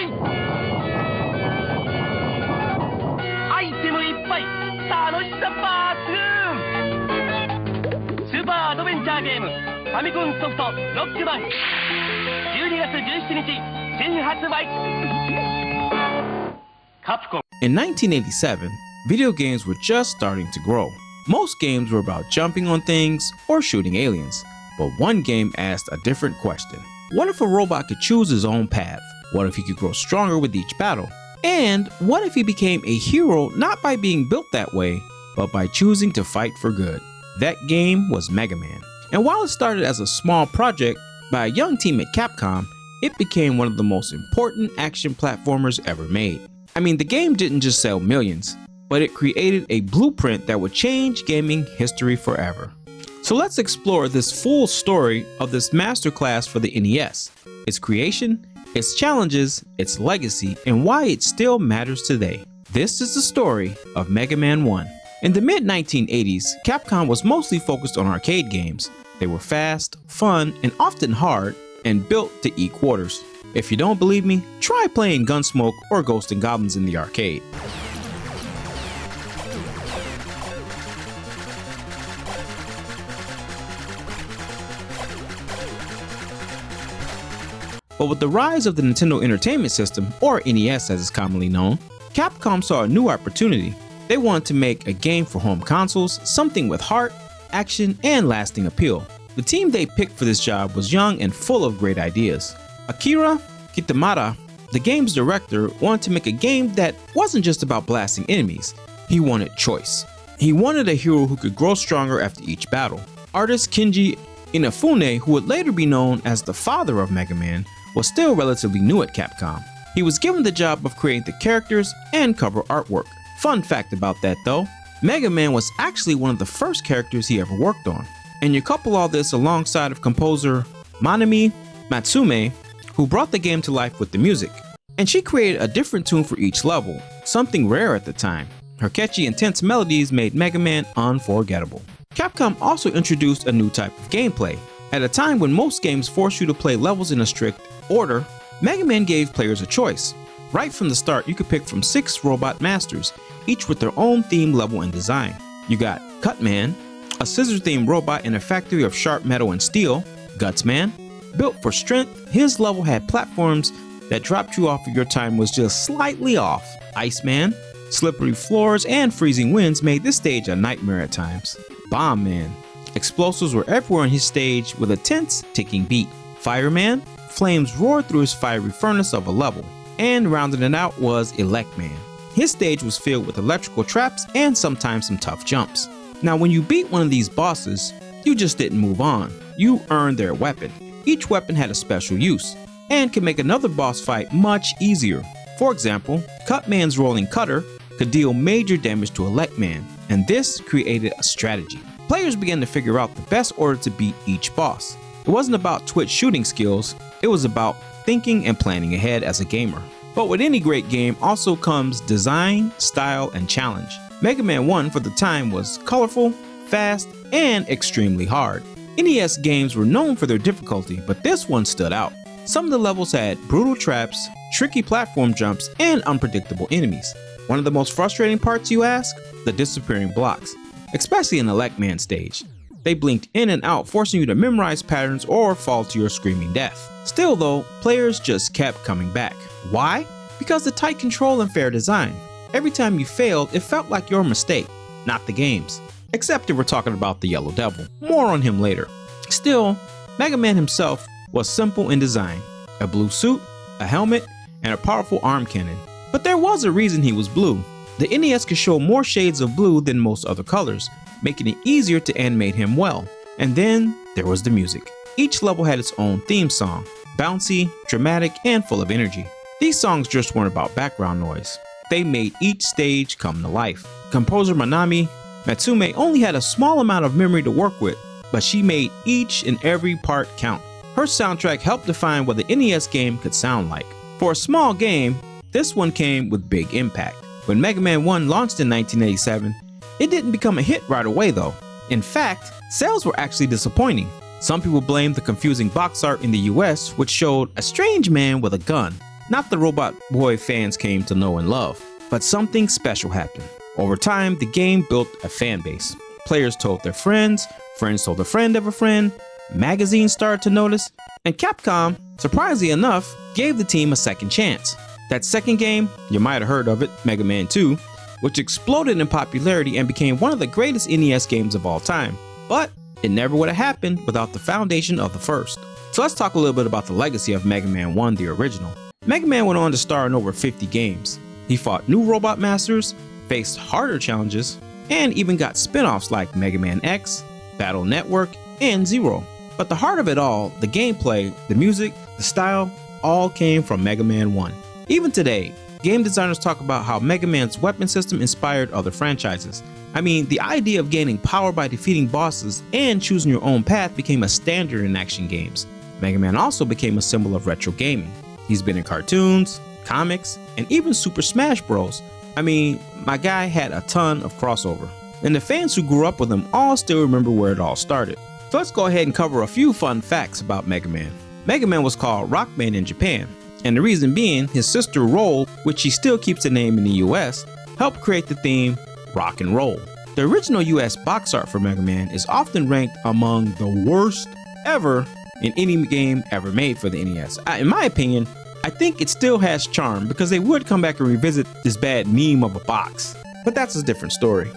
い。アイテムいっぱい、楽しさ抜群。スーパーアドベンチャーゲームファミコンソフトロックマン、12月17日新発売。カプコン。 In 1987, video games were just starting to grow. Most games were about jumping on things or shooting aliens, but one game asked a different question. What if a robot could choose his own path? What if he could grow stronger with each battle? And what if he became a hero not by being built that way, but by choosing to fight for good? That game was Mega Man. And while it started as a small project by a young team at Capcom, it became one of the most important action platformers ever made. I mean, the game didn't just sell millions, but it created a blueprint that would change gaming history forever. So let's explore this full story of this masterclass for the NES, its creation, its challenges, its legacy, and why it still matters today. This is the story of Mega Man 1. In the mid-1980s, Capcom was mostly focused on arcade games. They were fast, fun, and often hard, and built to eat quarters. If you don't believe me, try playing Gunsmoke or Ghosts and Goblins in the arcade. But with the rise of the Nintendo Entertainment System, or NES as it's commonly known, Capcom saw a new opportunity. They wanted to make a game for home consoles, something with heart, action, and lasting appeal. The team they picked for this job was young and full of great ideas. Akira Kitamura, the game's director, wanted to make a game that wasn't just about blasting enemies. He wanted choice. He wanted a hero who could grow stronger after each battle. Artist Keiji Inafune, who would later be known as the father of Mega Man, was still relatively new at Capcom. He was given the job of creating the characters and cover artwork. Fun fact about that though, Mega Man was actually one of the first characters he ever worked on. And you couple all this alongside of composer Manami Matsume, who brought the game to life with the music. And she created a different tune for each level, something rare at the time. Her catchy, intense melodies made Mega Man unforgettable. Capcom also introduced a new type of gameplay. At a time when most games force you to play levels in a strict order, Mega Man gave players a choice. Right from the start, you could pick from 6 robot masters, each with their own theme level and design. You got Cutman, a scissor-themed robot in a factory of sharp metal and steel. Gutsman, built for strength, his level had platforms that dropped you off if your time was just slightly off. Iceman, slippery floors and freezing winds made this stage a nightmare at times. Bomb Man, explosives were everywhere on his stage with a tense, ticking beat. Fireman, flames roared through his fiery furnace of a level. And rounding it out was Electman. His stage was filled with electrical traps and sometimes some tough jumps. Now when you beat one of these bosses, you just didn't move on. You earned their weapon. Each weapon had a special use and could make another boss fight much easier. For example, Cutman's rolling cutter could deal major damage to Electman, and this created a strategy. Players began to figure out the best order to beat each boss. It wasn't about twitch shooting skills, it was about thinking and planning ahead as a gamer. But with any great game also comes design, style, and challenge. Mega Man 1 for the time was colorful, fast, and extremely hard. NES games were known for their difficulty, but this one stood out. Some of the levels had brutal traps, tricky platform jumps, and unpredictable enemies. One of the most frustrating parts, you ask? The disappearing blocks, especially in the Electman stage. They blinked in and out, forcing you to memorize patterns or fall to your screaming death. Still though, players just kept coming back. Why? Because the tight control and fair design. Every time you failed, it felt like your mistake, not the game's. Except if we're talking about the Yellow Devil. More on him later. Still, Mega Man himself was simple in design. A blue suit, a helmet, and a powerful arm cannon. But there was a reason he was blue. The NES could show more shades of blue than most other colors, making it easier to animate him well. And then there was the music. Each level had its own theme song, bouncy, dramatic, and full of energy. These songs just weren't about background noise. They made each stage come to life. Composer Manami Matsume only had a small amount of memory to work with, but she made each and every part count. Her soundtrack helped define what the NES game could sound like. For a small game, this one came with big impact. When Mega Man 1 launched in 1987, it didn't become a hit right away though. In fact, sales were actually disappointing. Some people blamed the confusing box art in the US, which showed a strange man with a gun. not the Robot Boy fans came to know and love, but something special happened. Over time, the game built a fan base. Players told their friends, friends told a friend of a friend, magazines started to notice, and Capcom, surprisingly enough, gave the team a second chance. That second game, you might have heard of it, Mega Man 2, which exploded in popularity and became one of the greatest NES games of all time. But it never would have happened without the foundation of the first. So let's talk a little bit about the legacy of Mega Man 1, the original. Mega Man went on to star in over 50 games. He fought new Robot Masters, faced harder challenges, and even got spin-offs like Mega Man X, Battle Network, and Zero. But the heart of it all, the gameplay, the music, the style, all came from Mega Man 1. Even today, game designers talk about how Mega Man's weapon system inspired other franchises. I mean, the idea of gaining power by defeating bosses and choosing your own path became a standard in action games. Mega Man also became a symbol of retro gaming. He's been in cartoons, comics, and even Super Smash Bros. I mean, my guy had a ton of crossover. And the fans who grew up with him all still remember where it all started. So let's go ahead and cover a few fun facts about Mega Man. Mega Man was called Rockman in Japan, and the reason being his sister Roll, which she still keeps the name in the US, helped create the theme Rock and Roll. The original US box art for Mega Man is often ranked among the worst ever in any game ever made for the NES. In my opinion, I think it still has charm because they would come back and revisit this bad meme of a box, but that's a different story.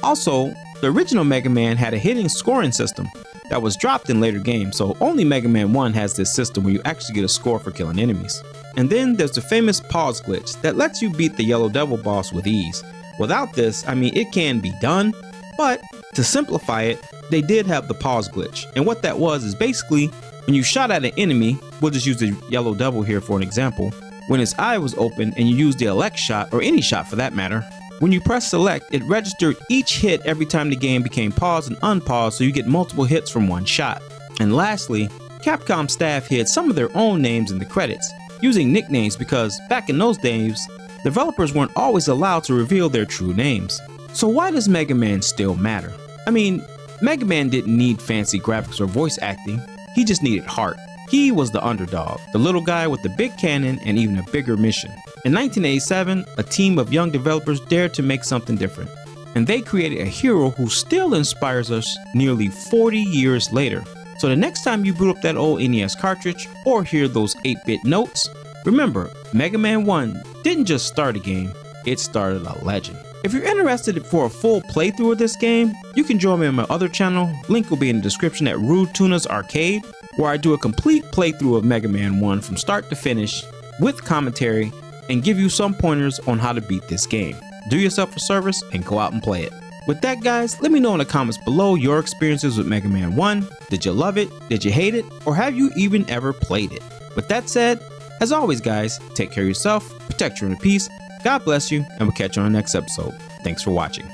Also, the original Mega Man had a hidden scoring system that was dropped in later games, so only Mega Man 1 has this system where you actually get a score for killing enemies. And then there's the famous pause glitch that lets you beat the Yellow Devil boss with ease. Without this, I mean, it can be done, but to simplify it, they did have the pause glitch. And what that was is basically when you shot at an enemy, we'll just use the Yellow Devil here for an example, when his eye was open and you used the elect shot, or any shot for that matter, when you press select, it registered each hit every time the game became paused and unpaused, so you get multiple hits from one shot. And lastly, Capcom staff hid some of their own names in the credits, using nicknames because back in those days, developers weren't always allowed to reveal their true names. So why does Mega Man still matter? I mean, Mega Man didn't need fancy graphics or voice acting, he just needed heart. He was the underdog, the little guy with the big cannon and even a bigger mission. In 1987, a team of young developers dared to make something different, and they created a hero who still inspires us nearly 40 years later. So the next time you boot up that old NES cartridge or hear those 8-bit notes, remember, Mega Man 1 didn't just start a game, it started a legend. If you're interested for a full playthrough of this game, you can join me on my other channel, link will be in the description, at Rude Tuna's Arcade, where I do a complete playthrough of Mega Man 1 from start to finish with commentary and give you some pointers on how to beat this game. Do yourself a service and go out and play it. With that, guys, let me know in the comments below your experiences with Mega Man 1. Did you love it? Did you hate it? Or have you even ever played it? With that said, as always, guys, take care of yourself, protect your inner peace, God bless you, and we'll catch you on the next episode. Thanks for watching.